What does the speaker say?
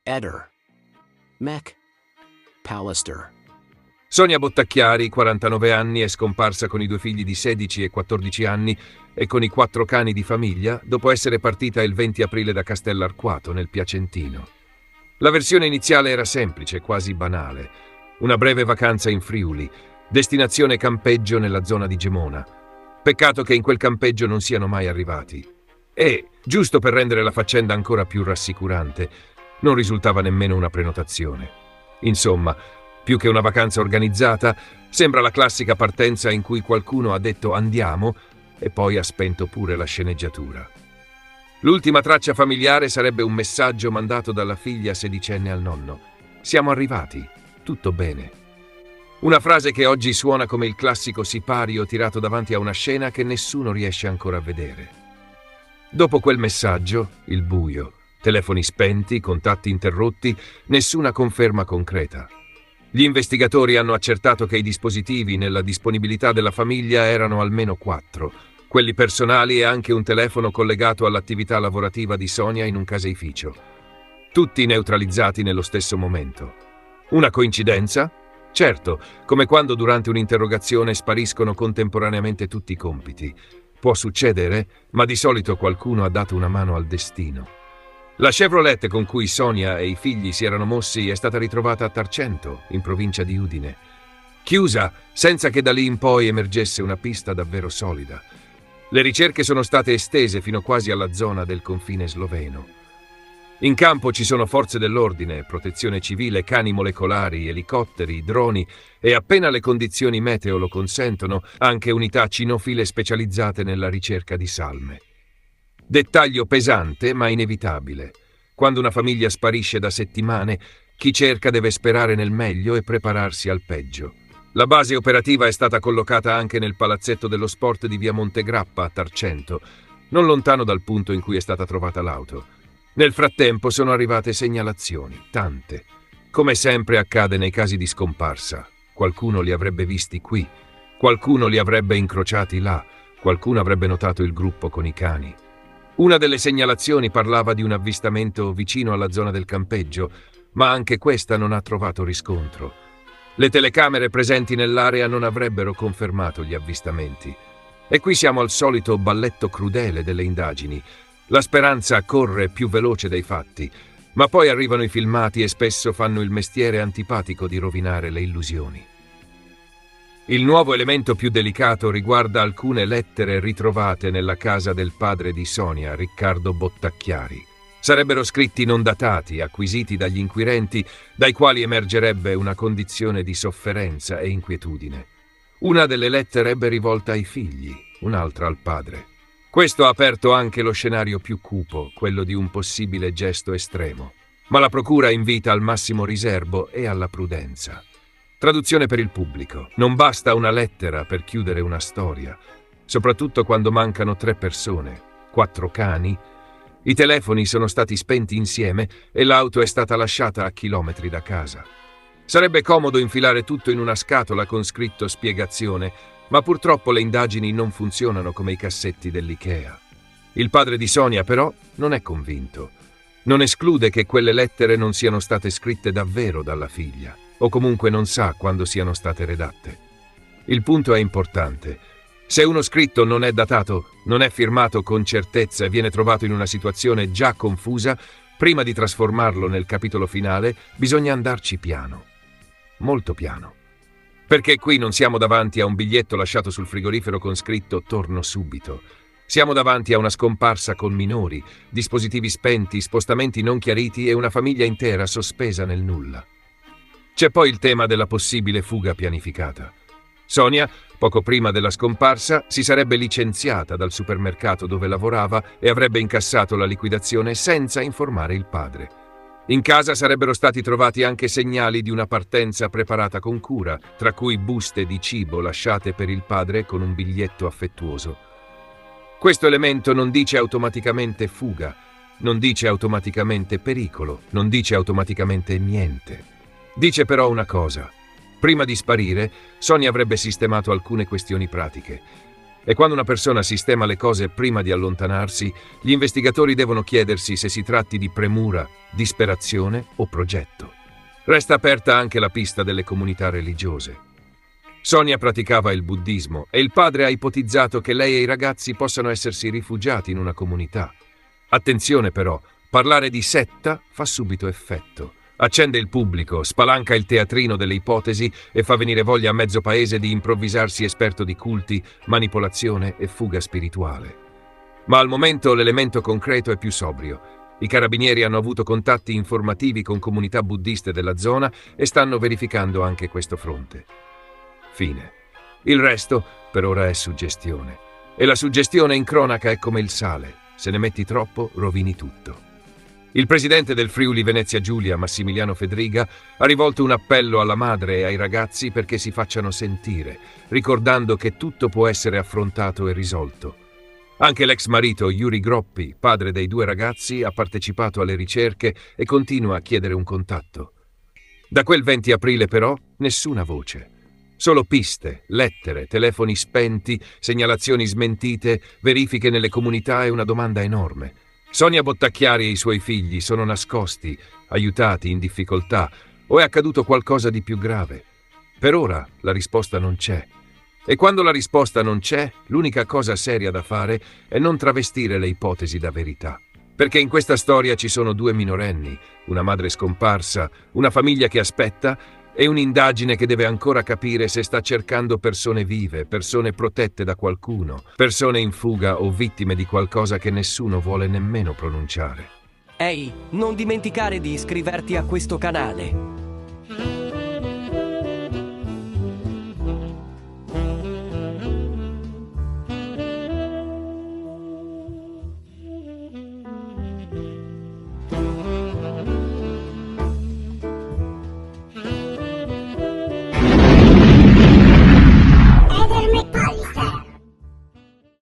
Eder. Mac Pallister. Sonia Bottacchiari, 49 anni, è scomparsa con i 2 figli di 16 e 14 anni e con i 4 cani di famiglia dopo essere partita il 20 aprile da Castellarquato, nel Piacentino. La versione iniziale era semplice, quasi banale. Una breve vacanza in Friuli, destinazione campeggio nella zona di Gemona. Peccato che in quel campeggio non siano mai arrivati. E, giusto per rendere la faccenda ancora più rassicurante, non risultava nemmeno una prenotazione. Insomma, più che una vacanza organizzata, sembra la classica partenza in cui qualcuno ha detto andiamo e poi ha spento pure la sceneggiatura. L'ultima traccia familiare sarebbe un messaggio mandato dalla figlia sedicenne al nonno. Siamo arrivati, tutto bene. Una frase che oggi suona come il classico sipario tirato davanti a una scena che nessuno riesce ancora a vedere. Dopo quel messaggio, il buio, telefoni spenti, contatti interrotti, nessuna conferma concreta. Gli investigatori hanno accertato che i dispositivi nella disponibilità della famiglia erano almeno 4, quelli personali e anche un telefono collegato all'attività lavorativa di Sonia in un caseificio. Tutti neutralizzati nello stesso momento. Una coincidenza? Certo, come quando durante un'interrogazione spariscono contemporaneamente tutti i compiti. Può succedere, ma di solito qualcuno ha dato una mano al destino. La Chevrolet con cui Sonia e i figli si erano mossi è stata ritrovata a Tarcento, in provincia di Udine. Chiusa, senza che da lì in poi emergesse una pista davvero solida. Le ricerche sono state estese fino quasi alla zona del confine sloveno. In campo ci sono forze dell'ordine, protezione civile, cani molecolari, elicotteri, droni e, appena le condizioni meteo lo consentono, anche unità cinofile specializzate nella ricerca di salme. Dettaglio pesante ma inevitabile. Quando una famiglia sparisce da settimane, chi cerca deve sperare nel meglio e prepararsi al peggio. La base operativa è stata collocata anche nel palazzetto dello sport di via Montegrappa a Tarcento, non lontano dal punto in cui è stata trovata l'auto. Nel frattempo sono arrivate segnalazioni, tante. Come sempre accade nei casi di scomparsa. Qualcuno li avrebbe visti qui, qualcuno li avrebbe incrociati là, qualcuno avrebbe notato il gruppo con i cani. Una delle segnalazioni parlava di un avvistamento vicino alla zona del campeggio, ma anche questa non ha trovato riscontro. Le telecamere presenti nell'area non avrebbero confermato gli avvistamenti. E qui siamo al solito balletto crudele delle indagini. La speranza corre più veloce dei fatti, ma poi arrivano i filmati e spesso fanno il mestiere antipatico di rovinare le illusioni. Il nuovo elemento più delicato riguarda alcune lettere ritrovate nella casa del padre di Sonia, Riccardo Bottacchiari. Sarebbero scritti non datati, acquisiti dagli inquirenti, dai quali emergerebbe una condizione di sofferenza e inquietudine. Una delle lettere ebbe rivolta ai figli, un'altra al padre. Questo ha aperto anche lo scenario più cupo, quello di un possibile gesto estremo. Ma la procura invita al massimo riserbo e alla prudenza. Traduzione per il pubblico. Non basta una lettera per chiudere una storia, soprattutto quando mancano 3 persone, 4 cani. I telefoni sono stati spenti insieme e l'auto è stata lasciata a chilometri da casa. Sarebbe comodo infilare tutto in una scatola con scritto spiegazione, ma purtroppo le indagini non funzionano come i cassetti dell'Ikea. Il padre di Sonia, però, non è convinto. Non esclude che quelle lettere non siano state scritte davvero dalla figlia, o comunque non sa quando siano state redatte. Il punto è importante. Se uno scritto non è datato, non è firmato con certezza e viene trovato in una situazione già confusa, prima di trasformarlo nel capitolo finale, bisogna andarci piano. Molto piano. Perché qui non siamo davanti a un biglietto lasciato sul frigorifero con scritto «Torno subito». Siamo davanti a una scomparsa con minori, dispositivi spenti, spostamenti non chiariti e una famiglia intera sospesa nel nulla. C'è poi il tema della possibile fuga pianificata. Sonia, poco prima della scomparsa, si sarebbe licenziata dal supermercato dove lavorava e avrebbe incassato la liquidazione senza informare il padre. In casa sarebbero stati trovati anche segnali di una partenza preparata con cura, tra cui buste di cibo lasciate per il padre con un biglietto affettuoso. Questo elemento non dice automaticamente fuga, non dice automaticamente pericolo, non dice automaticamente niente. Dice però una cosa. Prima di sparire, Sonia avrebbe sistemato alcune questioni pratiche. E quando una persona sistema le cose prima di allontanarsi, gli investigatori devono chiedersi se si tratti di premura, disperazione o progetto. Resta aperta anche la pista delle comunità religiose. Sonia praticava il buddismo e il padre ha ipotizzato che lei e i ragazzi possano essersi rifugiati in una comunità. Attenzione però, parlare di setta fa subito effetto. Accende il pubblico, spalanca il teatrino delle ipotesi e fa venire voglia a mezzo paese di improvvisarsi esperto di culti, manipolazione e fuga spirituale. Ma al momento l'elemento concreto è più sobrio. I carabinieri hanno avuto contatti informativi con comunità buddiste della zona e stanno verificando anche questo fronte. Fine. Il resto per ora è suggestione. E la suggestione in cronaca è come il sale. Se ne metti troppo, rovini tutto. Il presidente del Friuli Venezia Giulia, Massimiliano Fedriga, ha rivolto un appello alla madre e ai ragazzi perché si facciano sentire, ricordando che tutto può essere affrontato e risolto. Anche l'ex marito Yuri Groppi, padre dei due ragazzi, ha partecipato alle ricerche e continua a chiedere un contatto. Da quel 20 aprile però nessuna voce. Solo piste, lettere, telefoni spenti, segnalazioni smentite, verifiche nelle comunità e una domanda enorme. Sonia Bottacchiari e i suoi figli sono nascosti, aiutati, in difficoltà, o è accaduto qualcosa di più grave? Per ora la risposta non c'è. E quando la risposta non c'è, l'unica cosa seria da fare è non travestire le ipotesi da verità. Perché in questa storia ci sono 2 minorenni, una madre scomparsa, una famiglia che aspetta e un'indagine che deve ancora capire se sta cercando persone vive, persone protette da qualcuno, persone in fuga o vittime di qualcosa che nessuno vuole nemmeno pronunciare. Ehi, non dimenticare di iscriverti a questo canale.